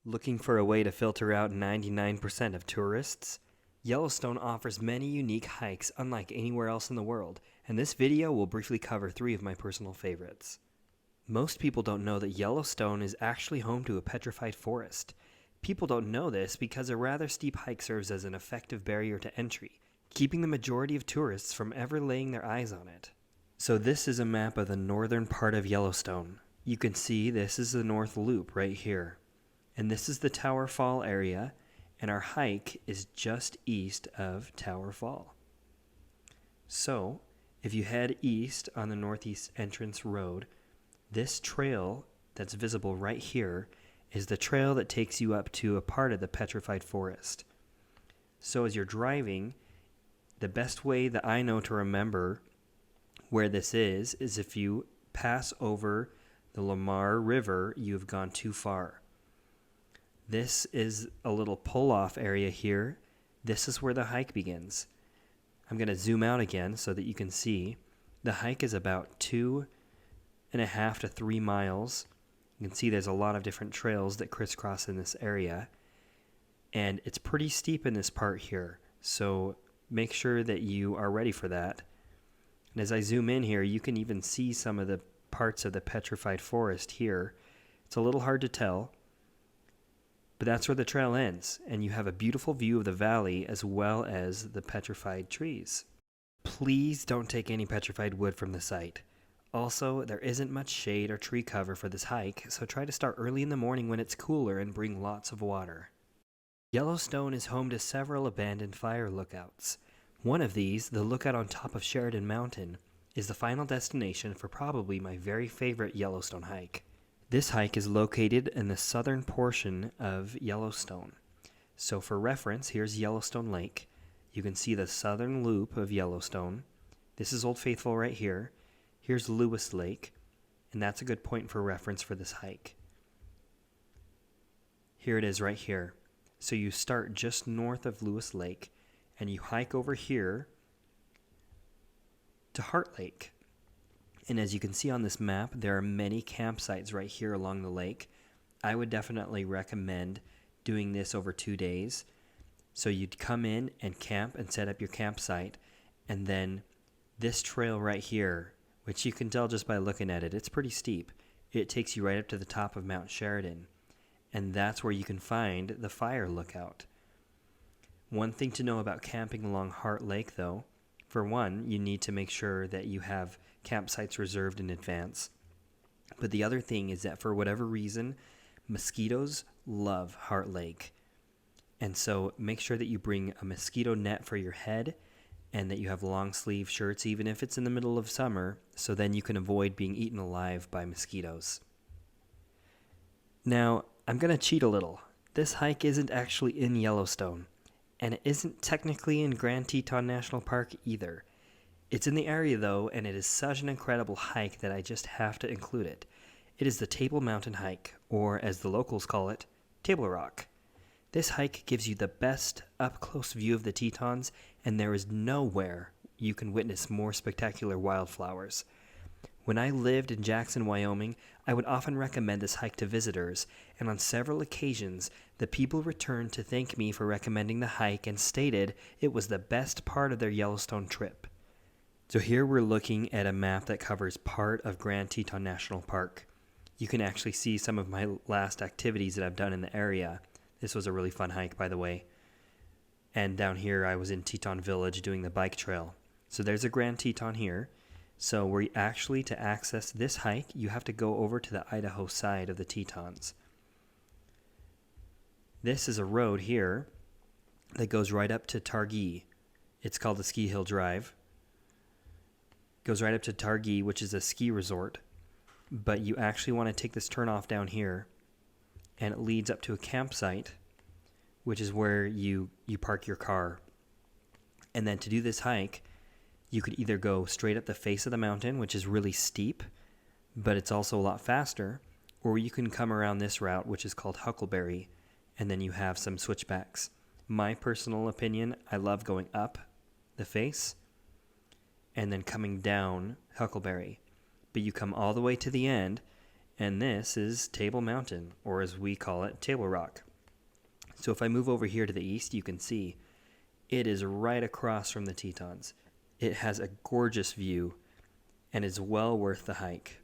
Looking for a way to filter out 99% of tourists? Yellowstone offers many unique hikes unlike anywhere else in the world, and this video will briefly cover 3 of my personal favorites. Most people don't know that Yellowstone is actually home to a petrified forest. People don't know this because a rather steep hike serves as an effective barrier to entry, keeping the majority of tourists from ever laying their eyes on it. So this is a map of the northern part of Yellowstone. You can see this is the North Loop right here. And this is the Tower Fall area, and our hike is just east of Tower Fall. So, if you head east on the Northeast Entrance Road, this trail that's visible right here is the trail that takes you up to a part of the Petrified Forest. So as you're driving, the best way that I know to remember where this is if you pass over the Lamar River, you've gone too far. This is a little pull-off area here. This is where the hike begins. I'm going to zoom out again so that you can see. The hike is about 2.5 to 3 miles. You can see there's a lot of different trails that crisscross in this area. And it's pretty steep in this part here, so make sure that you are ready for that. And as I zoom in here, you can even see some of the parts of the petrified forest here. It's a little hard to tell, but that's where the trail ends, and you have a beautiful view of the valley as well as the petrified trees. Please don't take any petrified wood from the site. Also, there isn't much shade or tree cover for this hike, so try to start early in the morning when it's cooler and bring lots of water. Yellowstone is home to several abandoned fire lookouts. One of these, the lookout on top of Sheridan Mountain, is the final destination for probably my very favorite Yellowstone hike. This hike is located in the southern portion of Yellowstone. So for reference, here's Yellowstone Lake. You can see the southern loop of Yellowstone. This is Old Faithful right here. Here's Lewis Lake, and that's a good point for reference for this hike. Here it is right here. So you start just north of Lewis Lake, and you hike over here to Heart Lake. And as you can see on this map, there are many campsites right here along the lake. I would definitely recommend doing this over 2 days. So you'd come in and camp and set up your campsite, and then this trail right here, which you can tell just by looking at it, it's pretty steep. It takes you right up to the top of Mount Sheridan, and that's where you can find the fire lookout. One thing to know about camping along Heart Lake, though, for one, you need to make sure that you have campsites reserved in advance. But the other thing is that for whatever reason, mosquitoes love Heart Lake. And so make sure that you bring a mosquito net for your head and that you have long sleeve shirts, even if it's in the middle of summer, so then you can avoid being eaten alive by mosquitoes. Now, I'm going to cheat a little. This hike isn't actually in Yellowstone, and it isn't technically in Grand Teton National Park either. It's in the area though, and it is such an incredible hike that I just have to include it. It is the Table Mountain Hike, or as the locals call it, Table Rock. This hike gives you the best up-close view of the Tetons, and there is nowhere you can witness more spectacular wildflowers. When I lived in Jackson, Wyoming, I would often recommend this hike to visitors, and on several occasions, the people returned to thank me for recommending the hike and stated it was the best part of their Yellowstone trip. So here we're looking at a map that covers part of Grand Teton National Park. You can actually see some of my last activities that I've done in the area. This was a really fun hike, by the way. And down here I was in Teton Village doing the bike trail. So there's a Grand Teton here. So we actually, to access this hike, you have to go over to the Idaho side of the Tetons. This is a road here that goes right up to Targhee. It's called the Ski Hill Drive. Goes right up to Targhee, which is a ski resort. But you actually want to take this turnoff down here, and it leads up to a campsite, which is where you park your car. And then to do this hike, you could either go straight up the face of the mountain, which is really steep, but it's also a lot faster, or you can come around this route, which is called Huckleberry, and then you have some switchbacks. My personal opinion, I love going up the face and then coming down Huckleberry. But you come all the way to the end, And this is Table Mountain, or as we call it, Table Rock. So if I move over here to the east, you can see it is right across from the Tetons. It has a gorgeous view and is well worth the hike.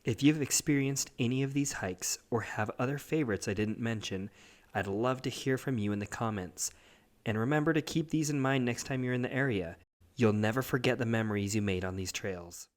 If you've experienced any of these hikes or have other favorites I didn't mention, I'd love to hear from you in the comments. And remember to keep these in mind next time you're in the area. You'll never forget the memories you made on these trails.